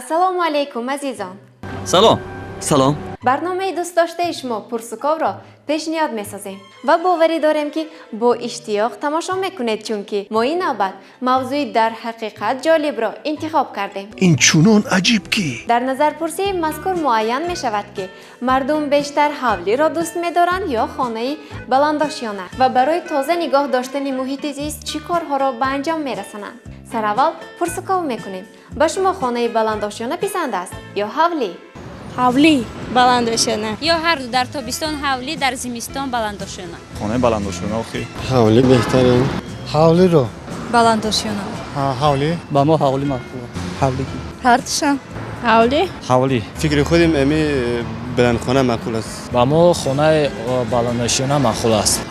السلام علیکم عزیزان. سلام. برنامه دوست داشته شما پرسکاو را پیشنهاد می‌سازیم و باوری داریم که با اشتیاق تماشا میکنید، چون که ما این نوبت موضوعی در حقیقت جالب را انتخاب کردیم. این چونان عجیب کی؟ در نظر پرسی مذکور معین می شود که مردم بیشتر حولی را دوست می دارند یا خانه بلندآشیانه و برای تازه نگاه داشتن محیط زیست چی کارها را به انجام می رسانند. سر اول پرسکاو میکنیم. به شما خانه بلندآشیانه پسند است یا حولی؟ حولی بلندآشیانه. یا هر دو، در تابستان حولی، در زمستان بلندآشیانه. خانه بلندآشیانه آخی. حولی بهتره. حولی رو. بلندآشیانه. حولی. با ما حولی مخواه. حولی. هر دوشم. حولی. حولی. فکر خودم امی بلند خانه معقول است. با ما خانه بلندآشیانه معقول است.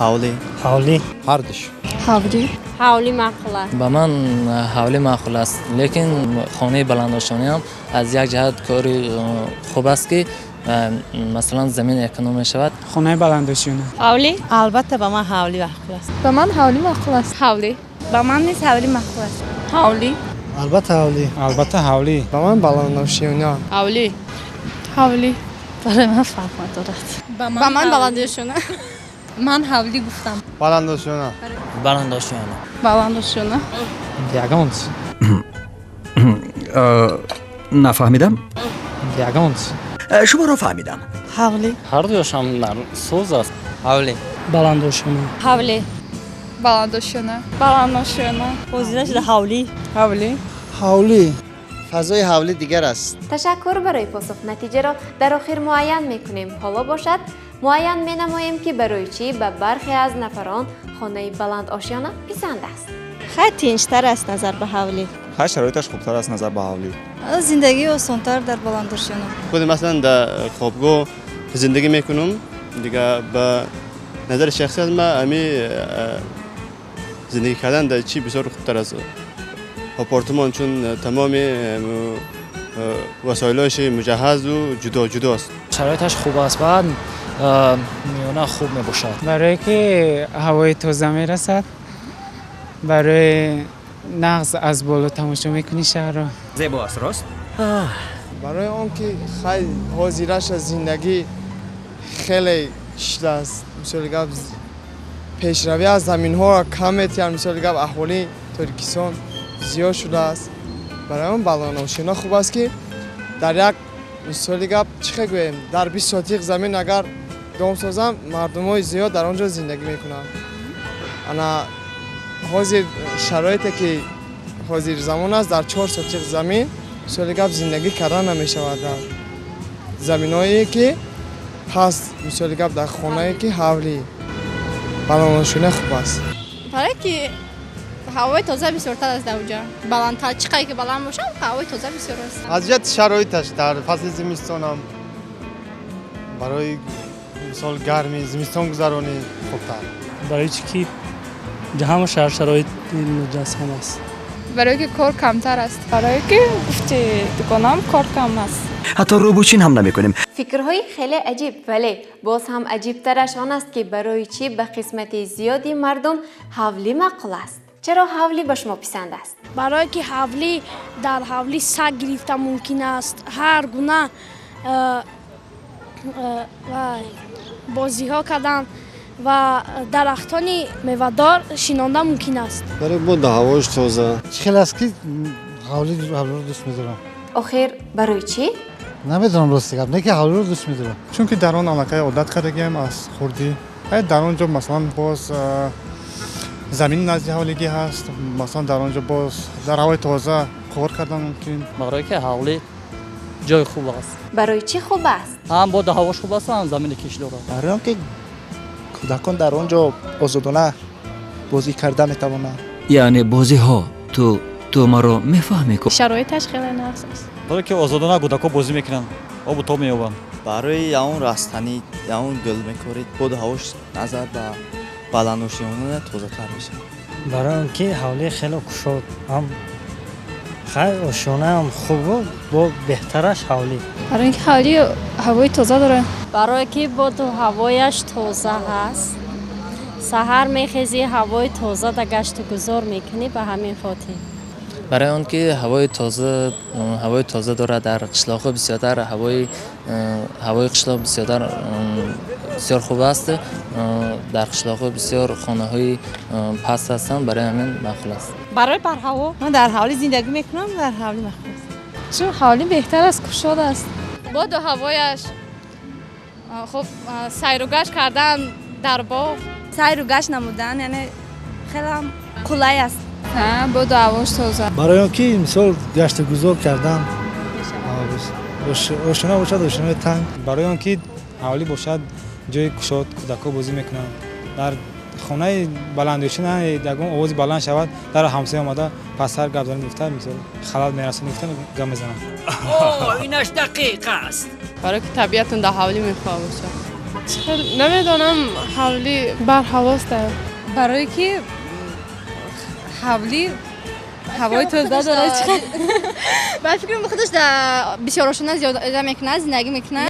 حولی. هر دوش. حولی. حولی معقول است. با من حولی معقول است، لیکن خانه بلندآشیانه هم از یک جهت کاری خوب است که مثلا زمین اکونومی شود. خانه بلندآشیانه. حولی. البته با من حولی معقول است. با من حولی معقول است. حولی. با من نیست حولی معقول است. حولی. البته حولی. با من بلندآشیانه. حولی. حولی. برای من فرق ندارد. با من بلندآشیانه. من حولی گفتم. بلندآشیانه. بلندآشیانه. یگانت. نفهمیدم. یگانت. شما را فهمیدم. حولی. هر دوش هم سوز است. حولی. بلندآشیانه. حولی. بلندآشیانه. بلندآشیانه. گزینه شده حولی. حولی. حولی. فضای حولی دیگر است. تشکر برای پاسخ. نتیجه را در آخر معین میکنیم. حالا باشد معین می نماییم که برای چی به برخی از نفران خانه بلندآشیانه پسند است. خیلی تنشتر است نظر به حولی. خیلی شرایطش خوبتر است نظر به حولی. زندگی آسان‌تر در بلندآشیانه. خود مثلا در خوابگاه زندگی میکنم دیگه. به نظر شخصیت ما امی زندگی کردن در چی بسیار خوبتر است. آپارتمان چون تمام وسایلش مجهز و جدا است. شرایطش خوب است، بعد میانه خوب می باشد. برای که هوای تازه میرسد، برای نقص از بالا تماشا میکنی شهر را. زیبا است راست؟ برای اون که خیلی حاضرش از زندگی خیلی شده است. مثل گفت پیشروی از زمین ها را کم میتیم. مثل گفت احوالی ترکستان زیاد شده است. برای اون بلندآشیانه خوب است که در یک مثال گپ چه گویم در 20 ساتیق زمین اگر دام سازم مردم های زیاد در آنجا زندگی میکنن. انا حاضر شرایطی که حاضر زمان است در 4 ساتیق زمین مثال گپ زندگی کردن نمیشود. در زمین هایی که هست مثال گپ در خانه که حولی بلندآشیانه خوب است. برای که هوای تازه بسیارتر است در اونجا. بلندتر چقدر که بلند باشم هوای تازه بسیار است. از جهت شرایطش در فصل زمستان هم برای مثال گرمی زمستان گذرانی خوبتر. برای چی که همه شرایط مجسم است. برای که کار کمتر است. برای که گفتی دکانم کار کم است. حتی روبوچین هم نمی‌کنیم. فکرهای خیلی عجیب، ولی باز هم عجیب ترش آن است که برای چی به قسمت زیادی مردم حولی معقول است. چرا حولی به شما پسند است؟ برای که حولی در حولی سگ گرفته ممکن است. هر گونه بازی ها کردن و درختان میوه‌دار شناندن ممکن است. برای بود هواش تازه. خیلی است که حولی رو دوست میدارم. آخر برای چی؟ نمیدونم راست بگم، نه که حولی رو دوست میدارم. چون که در آن علاقه عادت کردیم از خوردی. در آنجا مثلا باز زمین نزدیک حولیگی هست. مثلا در آنجا باز در هوای تازه کار کردن ممکن. برای که حولی جای خوب است. برای چی خوب است؟ هم با هواش خوب است، هم زمین کشت داره. برای آنکه کودکان در آنجا آزادانه بازی کرده میتوانند. یعنی بازی ها تو ما رو میفهمی که شرایطش خیلی نقص است. برای که آزادانه کودکان بازی میکنن، آب و تاب مییابند. برای اون رستنی یا اون گل میکارید بود هواش نظر به بلندآشیانه تازه تر میشه. برای اینکه حولی خیلی کشاد هم خیلی آشیانه هم خوب و بهترش حولی. برای اینکه حولی هوای تازه داره. برای که بود هوایش تازه هست. سحر میخیزی هوای تازه در گشت و گذار میکنی، به همین خاطر. برای آن که هوای تازه دارد. در قشلاق بسیار هوای قشلاق بسیار خوب است. در قشلاق بسیار خانه های پست هستند، برای همین معقول است. برای بر هوا من در حوالی زندگی میکنم، در حوالی مخصوص. چون حوالی بهتر از کوشاد است. باد و هوایش خب سیر و گشت کردن در باغ، سیر و گشت نمودن یعنی خیلی هم قلای است. باد و هواش تازه. برای اینکه مثال گشت گذار کردن روشنا باشد، روشنای تنگ. برای آنکه حوالی باشد جای کشاد کودک‌ها بازی میکنند. در خانه بلندوشان یگان آواز بلند شود در همسایه آمده پسر گپ زدن میفته، مثلا خلل میرسه میفته گپ میزنن. اینش دقیق است. برای که طبیعتون در حوالی میخواه باشه. نمیدونم حوالی بر هواست. برای که حوالی هوای تازه داره. بعد فکر میکنم خودش در بسیار روشنه زیاده میکنه، زندگی میکنه.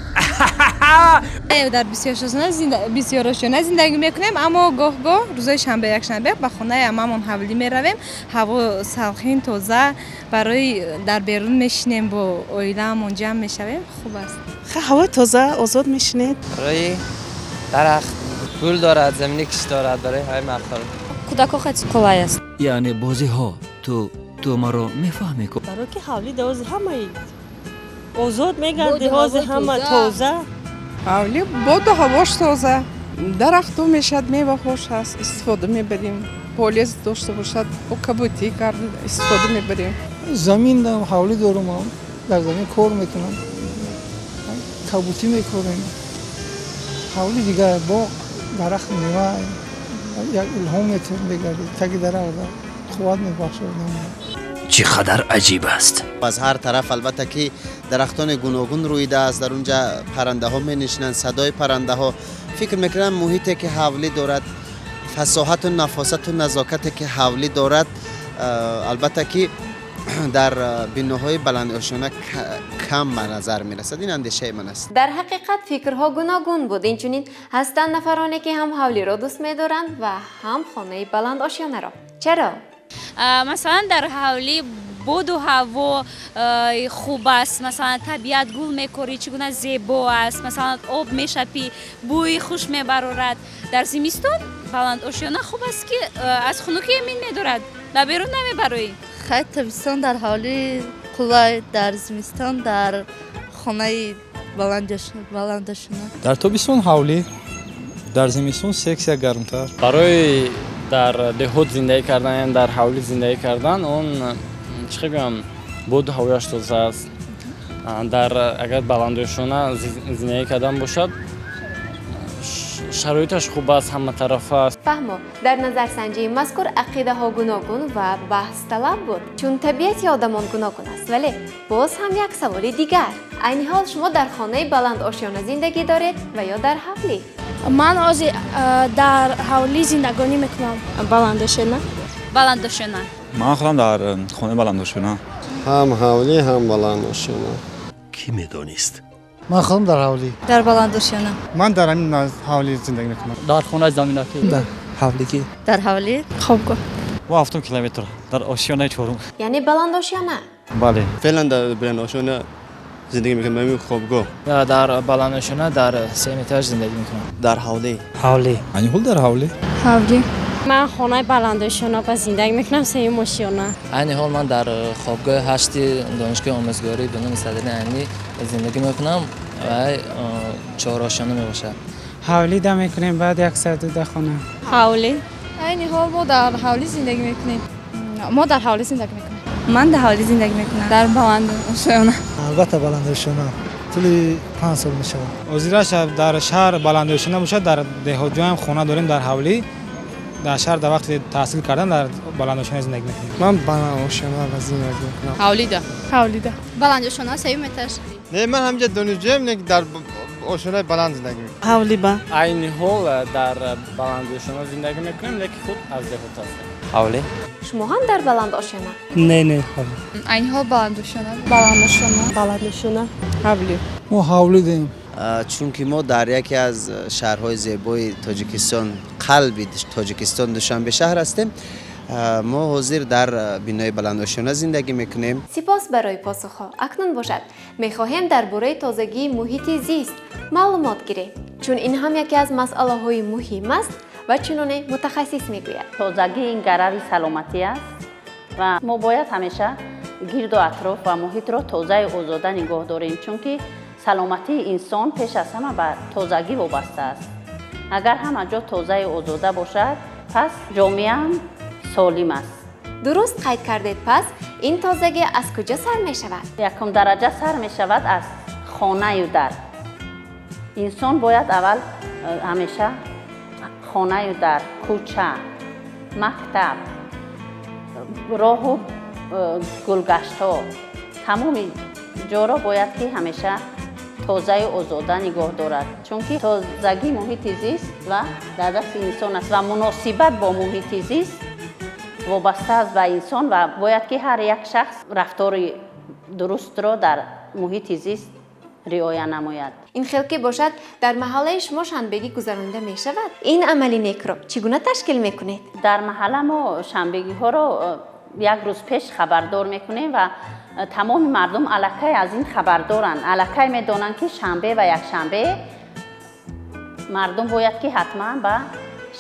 در بسیار روشنه زندگی میکنیم، اما گاه روزای شنبه یک شنبه به خونه عممون حوالی میرویم. هوا سلخین تازه، برای در بیرون میشینیم با عائله‌مون جمع میشویم. خوب است. هوا تازه آزاد میشینید. برای درخت گل دارد، زمینی کش دارد، برای های مقدار کودک‌ها خیلی قلای است. یعنی بازی ها تو مرا میفهمی که برای که حوالی دوز همه آزاد میگرده، هاز همه تازه. حوالی باد و هواش تازه، درخت و میشد میوه خوش هست، استفاده میبریم. پولیس داشته باشد با کبوتی کردن استفاده میبریم. زمین دارم، حوالی دارم، در زمین کار میکنم، کبوتی میکنیم. حوالی دیگه با درخت میوه یک الهام میگرده، تک درخت قوت میبخشه. چقدر عجیب است. از هر طرف البته که درختان گوناگون رویده است، در اونجا پرنده ها می نشینند، صدای پرنده ها. فکر میکنم محیطی که حوالی دارد، فصاحت و نفاست و نزاکتی که حوالی دارد، البته که در بیناهای بلندوشانه کم به نظر می رسد. این اندیشه من است. در حقیقت فکرها گوناگون بود. اینچنین هستند نفرانی که هم حوالی را دوست می‌دارند و هم خانه بلند آشیانه را. چرا؟ مثلا در حوالی باد و هوا خوب است، مثلا طبیعت گل میکاری چگونه زیبا است، مثلا آب میشپی بوی خوش میبرد. در زمستان بلند آشیانه خوب است که از خنک امین میدارد و بیرون نمیبری. خیلی تابستان در حوالی قلای، در زمستان در خانه بلندشونه. در تابستان حوالی، در زمستان سکس گرمتر. برای در دهات زندگی کردن، در حوالی زندگی کردن، اون چه بگم بود هوایش تازه است. در اگر بلندوشانه زندگی کردن باشد شرایطش خوب است، همه طرف است. فهمو در نظرسنجی مذکور عقیده ها گوناگون و بحث طلب بود، چون طبیعت آدمان گوناگون است. ولی باز هم یک سوال دیگر، عین حال شما در خانه بلند آشیانه زندگی دارید و یا در حوالی؟ من در حوالی زندگانی میکنم. بلندوشانه. من خودم در خانه بلندوشانه. هم حوالی هم بلندوشانه. کی میدانست؟ من خودم در حوالی. در بلندوشانه. من در همین حوالی زندگی میکنم. در خانه زمینکی. در حوالی کی؟ در حوالی. خوب گفت. و 7 کیلومتر در آشیانه چهارم. یعنی بلند آشیانه؟ بله. فعلا در بلند آشیانه زندگی میکنم. من خوابگاه. در بلندوشانه در 3 متر زندگی میکنم. در حوالی. حوالی. یعنی حال در حوالی. حوالی. من خانه بلندوشانه با زندگی میکنم، 3 ماشیانه. این حال من در خوابگاه 8 دانشگاه آموزگاری به نام صدر عینی زندگی میکنم و 4 آشیانه میباشه. حوالی دا میکنیم، بعد یک ساعت خانه. حوالی. این حال ما در حوالی زندگی میکنیم. ما در حوالی زندگی میکنیم. من در حوالی زندگی میکنم. در بلندوشانه. البته بلندوشانه. طولی 5 سال میشه. وزیرش در شهر بلندوشانه باشد، در دهات جا هم خانه داریم در حوالی. در شهر در وقت تحصیل کردن در بلندوشانه زندگی میکنیم. من بلندوشانه زندگی میکنم. حوالی ده. بلندوشانه 3 متر. نه من همینجا دانشجویم، نه در آشیانه بلند زندگی میکنم. حوالی با. این حال در بلندوشانه زندگی میکنیم، لیکن خود از دهات هستیم. حوالی. شما هم در بلند آشیانه؟ نه این حال بلندوشانه. حوالی. ما حوالی داریم. چون که ما در یکی از شهرهای زیبای تاجیکستان، قلب تاجیکستان، دوشنبه شهر هستیم. ما حاضر در بینای بلندآشیانه زندگی میکنیم. سپاس برای پاسخها. اکنون باشد میخواهیم درباره تازگی محیط زیست معلومات گیریم، چون این هم یکی از مسئله های مهم است و چنانه متخصص میگوید. تازگی این ضرر سلامتی است و ما باید همیشه گرد و اطراف و محیط را تازه و آزاده نگاه داریم، چون که سلامتی انسان پیش از همه به تازگی وابسته است. اگر همه جا تازه و آزاده باشد پس جامعه هم سالم است. درست قید کردید. پس این تازگی از کجا سر می شود؟ یکم درجه سر می شود از خانه و در. انسان باید اول همیشه خانه و در، کوچه، مکتب، راه و گلگشت ها، تمام جا را باید که همیشه تازه و آزاده نگاه دارد، چون که تازگی محیط زیست و در دست انسان است و مناسبت با محیط زیست وابسته است به انسان و باید که هر یک شخص رفتار درست را در محیط زیست رعایت نماید. این خیلی که باشد در محله شما شنبگی گذرانده می شود. این عملی نیک را چگونه تشکیل می کنید؟ در محله ما شنبگی ها را یک روز پیش خبردار میکنیم و تمام مردم الکی از این خبردارن. الکی میدونن که شنبه و یک شنبه مردم باید که حتما به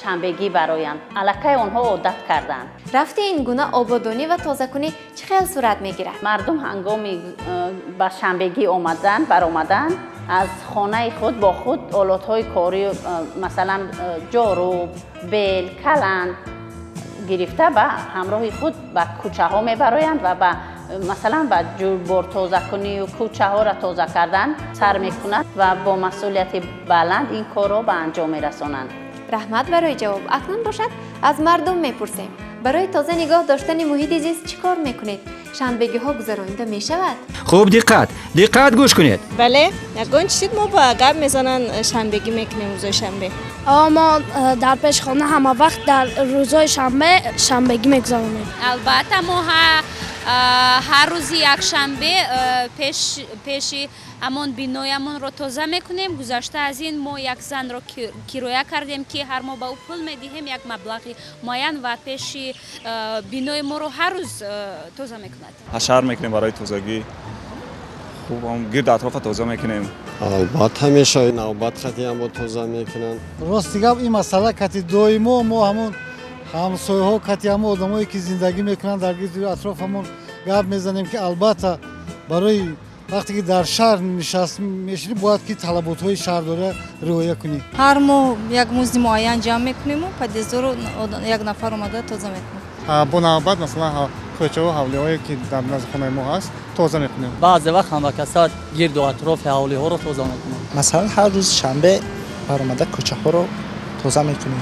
شنبگی برایند. الکی آنها عادت کردن. رفت این گونه آبادانی و تازه‌کنی چه خیلی صورت میگیرد؟ مردم هنگامی به شنبگی برآمدن از خانه خود با خود آلات‌های کاری مثلا جارو، بیل، کلن گرفته به همراه خود به کوچه ها میبرایند و مثلا به جوبار تازه کنی و کوچه ها را تازه کردن سر میکنند و با مسئولیت بلند این کار را به انجام میرسانند. رحمت برای جواب. اکنون باشد از مردم میپرسیم برای تازه نگاه داشتن محیط زیست چی کار میکنید؟ شنبگی ها گذرانده میشود؟ خوب دقت گوش کنید. بله، یکان چیزی ما با گپ میزنن شنبگی میکنیم روزای شنبه. ما در پیشخانه همه وقت در روزای شنبه شنبگی میگذاریم. البته ما هر روز یک شنبه پیش همون بینایمون رو تازه میکنیم. گذشته از این ما یک زن رو کرایه کردیم که هر ماه به او پول میدهیم یک مبلغی معین و پیش بینای ما رو هر روز تازه میکند. حشر میکنیم برای تازگی. خوب هم گرد اطراف تازه میکنیم. البته همیشه نوبت خطی هم با تازه میکنن. راستی گپ این مسئله کتی دویمو ما همون همسایه ها کتی هم آدمایی که زندگی میکنن در گرد اطرافمون گپ میزنیم که البته برای وقتی که در شهر نشست میشینی باید که طلبات های شهرداری رعایت کنی. هر ماه یک مزد معین جمع میکنیم و پدیزور یک نفر اومده تازه میکنیم. با نوبت مثلا کوچه و حولی هایی که در نزد خانه ما هست تازه میکنیم. بعضی وقت هم کسات گرد و اطراف حولی ها رو تازه میکنیم. مثلا هر روز شنبه برآمده کوچه ها رو تازه میکنیم.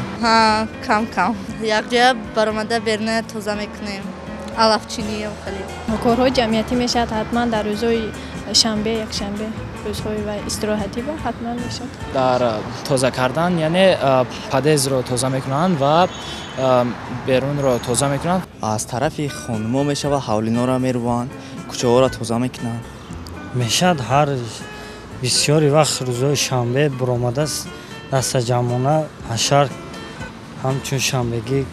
کم یک جا برآمده برنه تازه میکنیم. علفچینی و خیلی کارهای جمعیتی میشد حتما در روزهای شنبه، یک شنبه، روزهای و استراحتی با حتما میشد. در تازه کردن یعنی پدیز رو تازه میکنن و بیرون رو تازه میکنن. از طرف خانما میشه و حولینا را میروان کوچه ها را تازه میکنن. میشد هر بسیاری وقت روزهای شنبه برآمده است دست جمعانه حشر همچون شنبگی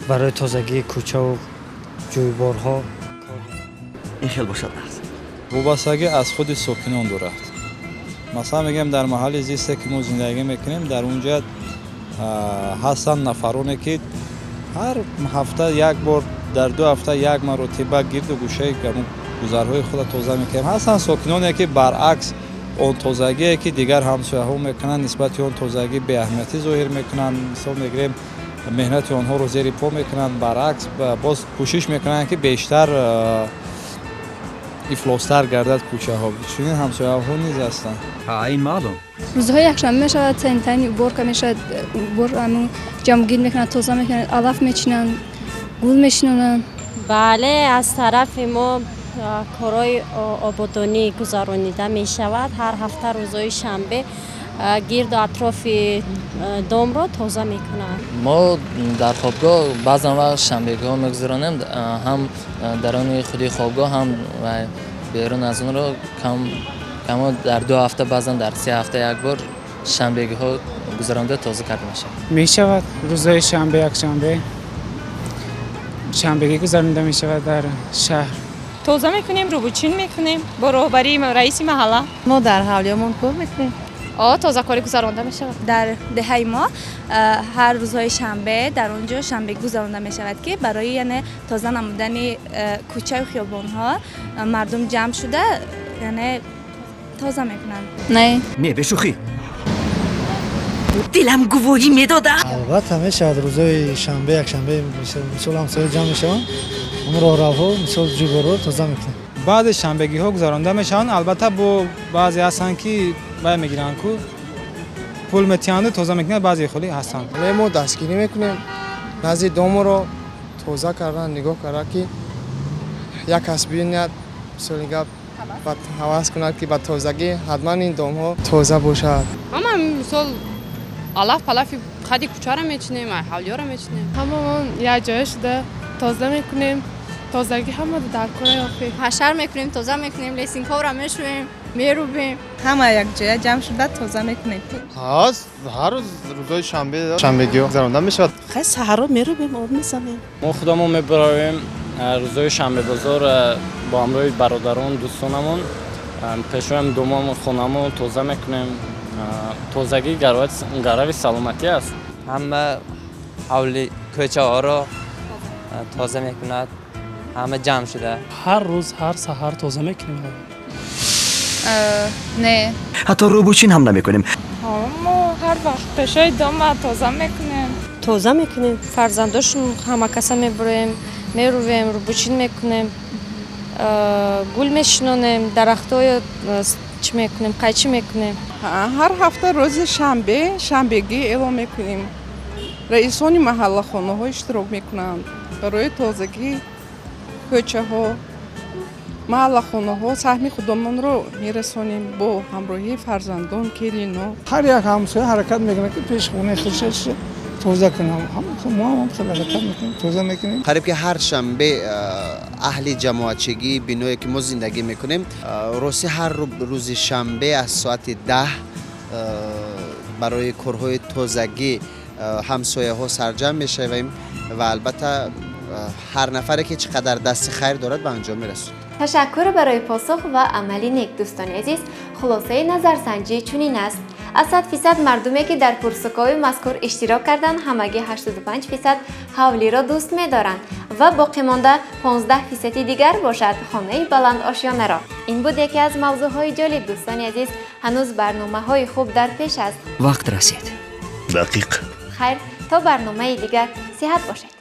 برای تازگی کوچه و جویبارها. این خیلی باشد وابستگی از خود ساکنان دارد. مثلا میگم در محل زیسته که ما زندگی میکنیم در اونجا هستن نفرانی که هر هفته یک بار در 2 هفته یک مرتبه گرد و گوشه گذرهای خود تازه میکنیم. هستن ساکنانی که برعکس اون تازگی که دیگر همسایه ها میکنن نسبت اون تازگی به اهمیتی ظاهر میکنن. مثلا میگیم مهنت آنها رو زیر پا میکنن، برعکس باز کوشش میکنن که بیشتر افلاس‌تر گردد کوچه ها. چنین همسایه ها نیز هستند. این معلوم. روزهای یکشنبه میشود تنی بور که میشد بور انو جمعگیر میکنن تازه میکنن علف میچینن گل میشنونن. بله، از طرف ما کارهای آبادانی گذرانیده می شود. هر هفته روزهای شنبه گرد و اطراف دام را تازه می کنند. ما در خوابگاه بعضا وقت شنبگی ها میگذرانیم، هم درون خودی خوابگاه هم و بیرون از اون را کم در 2 هفته بعضا در 3 هفته یک بار شنبگی ها گذرانده تازه کرده میشه. میشود روزهای شنبه یک شنبه شنبگی گذرانده می شود در شهر. توزه میکنیم، روبوچین میکنیم با راهبری رئیس محله. ما در حولیمون کار میکنیم. تازه کاری گذرانده می شود. در دهه ما هر روزهای شنبه در اونجا شنبه گذرانده می شود که برای یعنی تازه نمودن کوچه و خیابان ها مردم جمع شده یعنی تازه میکنن. نه به شوخی. دلم گواهی میدادم. البته همیشه روزهای شنبه یک شنبه مثلا همسایه جمع میشن. اون راهرو مثلا جوبرو تازه میکنن. بعد شنبگی ها گذرانده میشن. البته با بعضی هستن که باید میگیرن کو پول متیانده تازه میکنن، بعضی خالی هستن. ما دستگیری میکنیم. بعضی دوم رو تازه کردن نگاه کردن که یک کس بیاد مثلا گپ بعد حواس کنه که با تازگی حتما این دوم ها تازه باشد. اما مثلا الاف پلافی خدی کوچه رو میچینیم، حولی رو میچینیم. هممون یه جای شده تازه میکنیم. تازگی همه در کره آخی حشر میکنیم، تازه میکنیم، لیسینگ ها رو میشویم، میروبیم. همه یک جای جمع شده تازه میکنیم. هر روز روزهای شنبگی ها گذرانده میشد. خیلی سحرا میروبیم، آب میزنیم. ما خودمون میبریم روزهای شنبه بازار با همراه برادران دوستانمون پیشویم دوممون خونمون تازه میکنیم. تازگی گروی سلامتی است. همه حولی کوچه ها رو تازه میکند. همه جمع شده. هر روز هر سحر تازه میکنیم. نه. حتی روبوچین هم نمیکنیم. ما هر وقت پیشای دام تازه میکنیم. تازه میکنیم. فرزنداشون همه کسا میبریم، میرویم، روبوچین میکنیم، گل میشنونیم، درختای چی میکنیم، قیچی میکنیم. هر هفته روز شنبگی اعلام میکنیم. رئیسان محله خانه ها اشتراک میکنند. برای تازگی کوچه ها، محله خانه ها سهم خودمان رو میرسانیم با همراهی فرزندان، کلینا. هر یک همسایه حرکت میکنه که پیش خونه خودش تازه کنم. ما هم خیلی حرکت میکنیم، تازه میکنیم. قریب که هر شنبه اهل جماعتچگی بینوی که ما زندگی میکنیم روسی هر روز شنبه از ساعت 10 برای کارهای تازگی همسایه ها سرجم میشویم و البته هر نفری که چقدر دست خیر دارد به انجام میرسد. تشکر برای پاسخ و عملی نیک. دوستان عزیز، خلاصه نظرسنجی چنین است: از 100% مردمی که در پرسکوی مذکور اشتراک کردند همگی 85% حولی را دوست می‌دارند و باقی مانده 15% دیگر باشد خانه بلند آشیانه را. این بود یکی از موضوعهای جالب. دوستان عزیز، هنوز برنامه‌های خوب در پیش است. وقت رسید. خیر، تا برنامه دیگر صحت باشید.